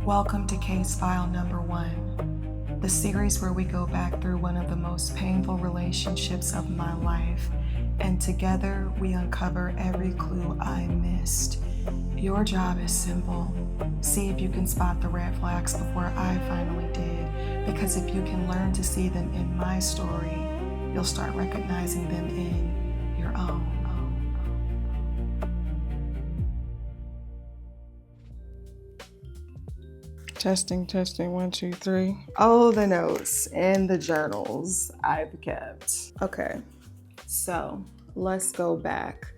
Welcome to Case File Number 1, the series where we go back through one of the most painful relationships of my life, and together we uncover every clue I missed. Your job is simple. See if you can spot the red flags before I finally did, because if you can learn to see them in my story, you'll start recognizing them in your own. Testing, 1, 2, 3. Oh, the notes and the journals I've kept. Okay, so let's go back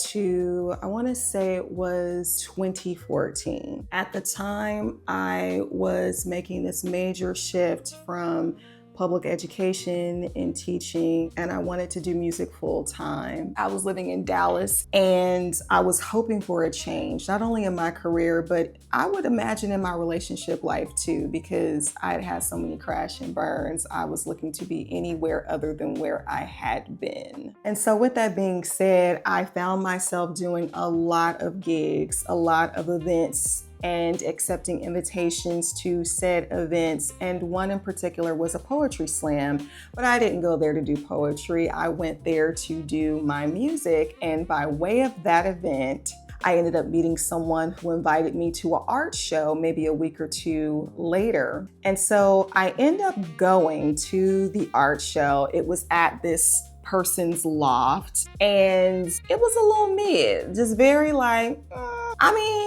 to, I want to say it was 2014. At the time, I was making this major shift from public education and teaching, and I wanted to do music full time. I was living in Dallas and I was hoping for a change, not only in my career, but I would imagine in my relationship life too, because I'd had so many crash and burns. I was looking to be anywhere other than where I had been. And so with that being said, I found myself doing a lot of gigs, a lot of events, and accepting invitations to said events. And one in particular was a poetry slam, but I didn't go there to do poetry. I went there to do my music. And by way of that event, I ended up meeting someone who invited me to an art show maybe a week or two later. And so I ended up going to the art show. It was at this person's loft and it was a little mid, just very like,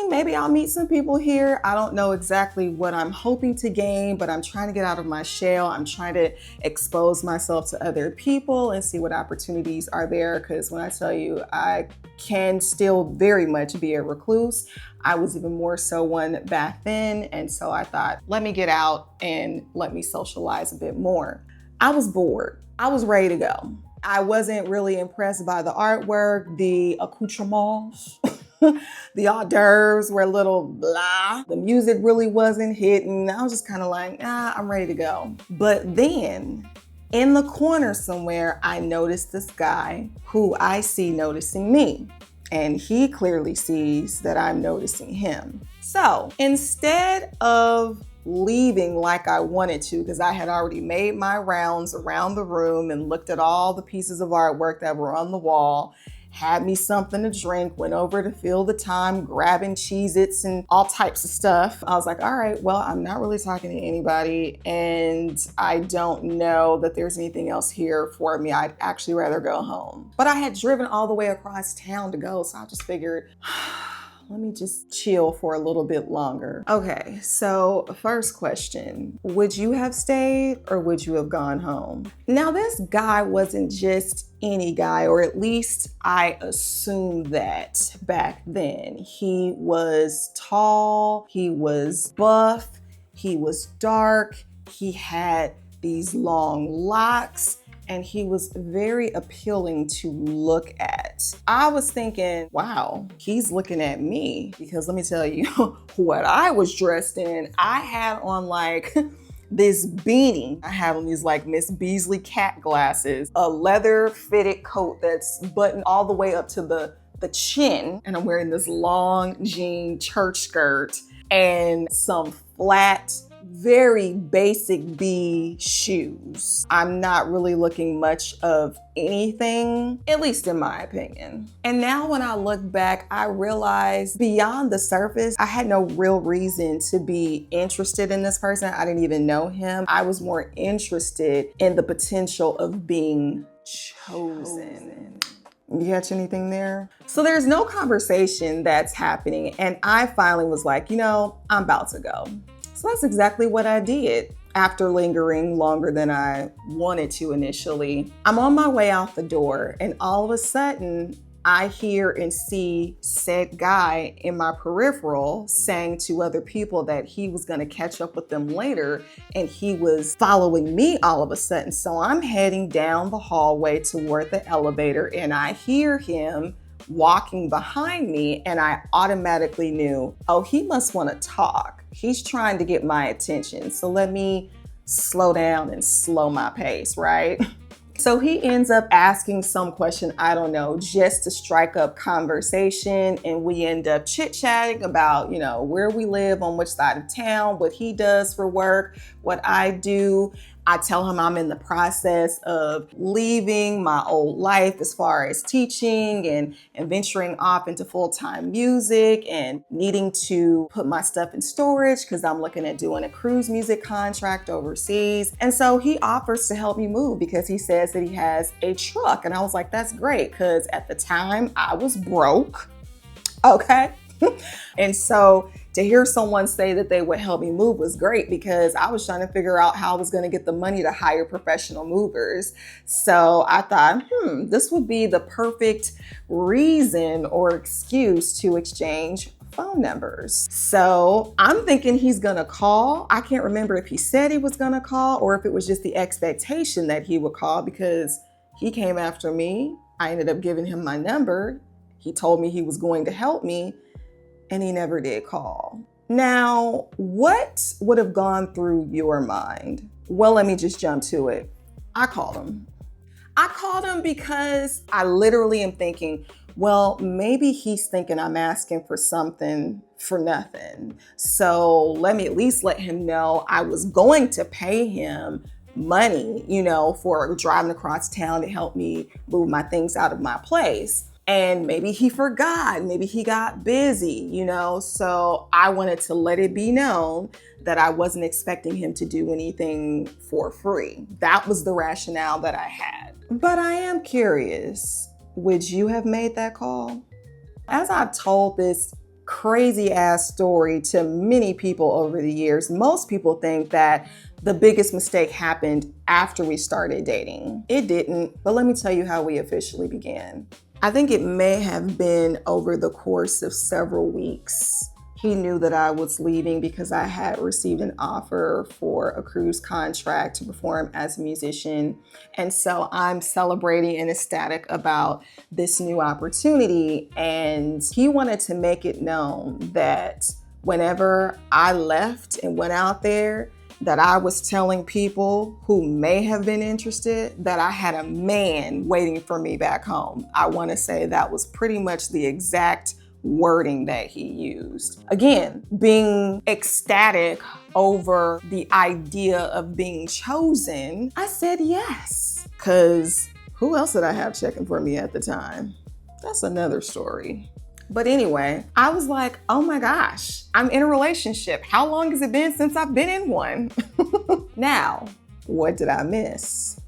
maybe I'll meet some people here. I don't know exactly what I'm hoping to gain, but I'm trying to get out of my shell. I'm trying to expose myself to other people and see what opportunities are there. Because when I tell you, I can still very much be a recluse. I was even more so one back then. And so I thought, let me get out and let me socialize a bit more. I was bored. I was ready to go. I wasn't really impressed by the artwork, the accoutrements. The hors d'oeuvres were a little blah. The music really wasn't hitting. I was just kind of like, I'm ready to go. But then in the corner somewhere, I noticed this guy who I see noticing me. And he clearly sees that I'm noticing him. So instead of leaving like I wanted to, because I had already made my rounds around the room and looked at all the pieces of artwork that were on the wall, had me something to drink, went over to fill the time, grabbing Cheez-Its and all types of stuff. I was like, all right, well, I'm not really talking to anybody and I don't know that there's anything else here for me. I'd actually rather go home. But I had driven all the way across town to go, so I just figured, let me just chill for a little bit longer. Okay, so first question, would you have stayed or would you have gone home? Now, this guy wasn't just any guy, or at least I assumed that back then. He was tall, he was buff, he was dark, he had these long locks, and he was very appealing to look at. I was thinking, wow, he's looking at me, because let me tell you what I was dressed in. I had on like this beanie. I had on these like Miss Beasley cat glasses, a leather fitted coat that's buttoned all the way up to the chin, and I'm wearing this long jean church skirt and some flat, very basic B shoes. I'm not really looking much of anything, at least in my opinion. And now when I look back, I realize beyond the surface, I had no real reason to be interested in this person. I didn't even know him. I was more interested in the potential of being chosen. You catch anything there? So there's no conversation that's happening. And I finally was like, I'm about to go. So that's exactly what I did. After lingering longer than I wanted to initially, I'm on my way out the door, and all of a sudden, I hear and see said guy in my peripheral saying to other people that he was gonna catch up with them later, and he was following me all of a sudden. So I'm heading down the hallway toward the elevator, and I hear him walking behind me, and I automatically knew, oh, he must want to talk. He's trying to get my attention. So let me slow down and slow my pace, right? So he ends up asking some question, I don't know, just to strike up conversation. And we end up chit-chatting about, where we live, on which side of town, what he does for work, what I do. I tell him I'm in the process of leaving my old life as far as teaching and venturing off into full-time music and needing to put my stuff in storage because I'm looking at doing a cruise music contract overseas. And so he offers to help me move because he says that he has a truck. And I was like, that's great, because at the time I was broke. Okay. And so to hear someone say that they would help me move was great, because I was trying to figure out how I was going to get the money to hire professional movers. So I thought, this would be the perfect reason or excuse to exchange phone numbers. So I'm thinking he's going to call. I can't remember if he said he was going to call or if it was just the expectation that he would call, because he came after me. I ended up giving him my number. He told me he was going to help me, and he never did call. Now, what would have gone through your mind? Well, let me just jump to it. I called him. I called him because I literally am thinking, well, maybe he's thinking I'm asking for something for nothing. So let me at least let him know I was going to pay him money, for driving across town to help me move my things out of my place. And maybe he forgot, maybe he got busy, so I wanted to let it be known that I wasn't expecting him to do anything for free. That was the rationale that I had. But I am curious, would you have made that call? As I've told this crazy ass story to many people over the years, most people think that the biggest mistake happened after we started dating. It didn't, but let me tell you how we officially began. I think it may have been over the course of several weeks. He knew that I was leaving because I had received an offer for a cruise contract to perform as a musician. And so I'm celebrating and ecstatic about this new opportunity. And he wanted to make it known that whenever I left and went out there, that I was telling people who may have been interested that I had a man waiting for me back home. I want to say that was pretty much the exact wording that he used. Again, being ecstatic over the idea of being chosen, I said yes, because who else did I have checking for me at the time? That's another story. But anyway, I was like, oh my gosh, I'm in a relationship. How long has it been since I've been in one? Now, what did I miss?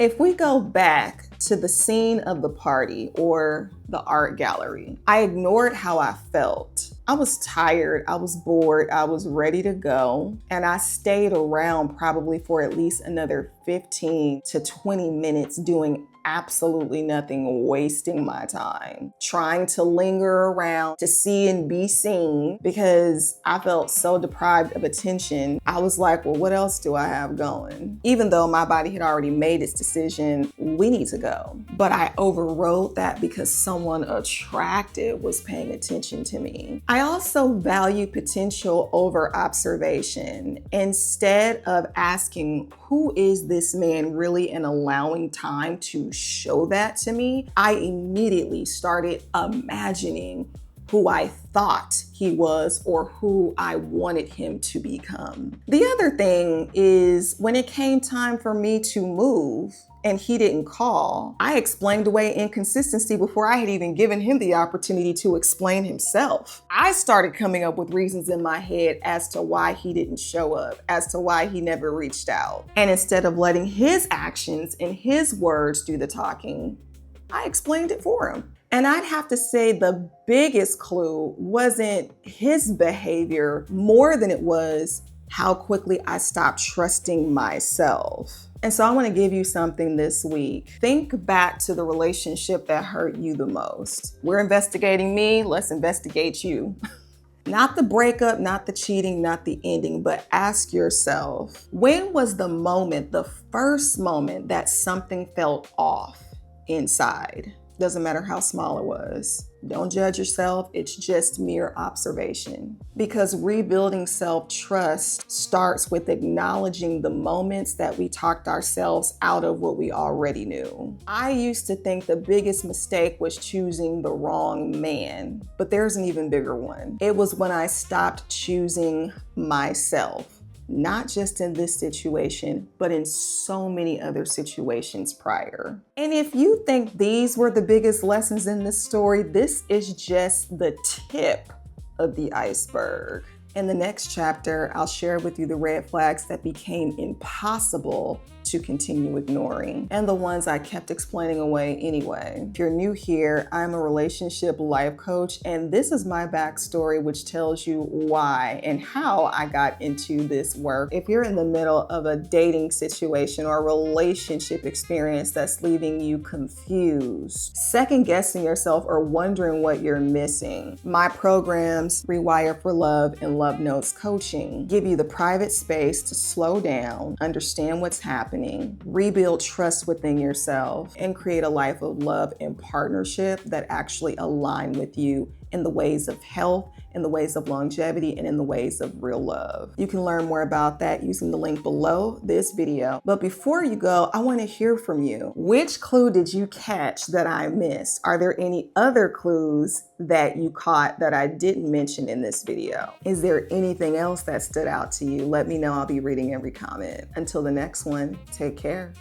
If we go back to the scene of the party or the art gallery, I ignored how I felt. I was tired, I was bored, I was ready to go, and I stayed around probably for at least another 15 to 20 minutes doing absolutely nothing, wasting my time, trying to linger around to see and be seen, because I felt so deprived of attention. I was like, well, what else do I have going? Even though my body had already made its decision, we need to go. But I overrode that because someone attractive was paying attention to me. I also value potential over observation. Instead of asking, who is this man really, and allowing time to show that to me, I immediately started imagining who I thought he was or who I wanted him to become. The other thing is, when it came time for me to move and he didn't call, I explained away inconsistency before I had even given him the opportunity to explain himself. I started coming up with reasons in my head as to why he didn't show up, as to why he never reached out. And instead of letting his actions and his words do the talking, I explained it for him. And I'd have to say the biggest clue wasn't his behavior more than it was how quickly I stopped trusting myself. And so I want to give you something this week. Think back to the relationship that hurt you the most. We're investigating me, let's investigate you. Not the breakup, not the cheating, not the ending, but ask yourself, when was the moment, the first moment that something felt off inside? Doesn't matter how small it was. Don't judge yourself. It's just mere observation. Because rebuilding self-trust starts with acknowledging the moments that we talked ourselves out of what we already knew. I used to think the biggest mistake was choosing the wrong man, but there's an even bigger one. It was when I stopped choosing myself. Not just in this situation, but in so many other situations prior. And if you think these were the biggest lessons in this story, this is just the tip of the iceberg. In the next chapter, I'll share with you the red flags that became impossible to continue ignoring, and the ones I kept explaining away anyway. If you're new here, I'm a relationship life coach, and this is my backstory, which tells you why and how I got into this work. If you're in the middle of a dating situation or a relationship experience that's leaving you confused, second guessing yourself, or wondering what you're missing, my programs, Rewire for Love and Love Notes Coaching, give you the private space to slow down, understand what's happening, rebuild trust within yourself, and create a life of love and partnership that actually align with you in the ways of health, in the ways of longevity, and in the ways of real love. You can learn more about that using the link below this video. But before you go, I want to hear from you. Which clue did you catch that I missed? Are there any other clues that you caught that I didn't mention in this video? Is there anything else that stood out to you? Let me know. I'll be reading every comment. Until the next one, take care.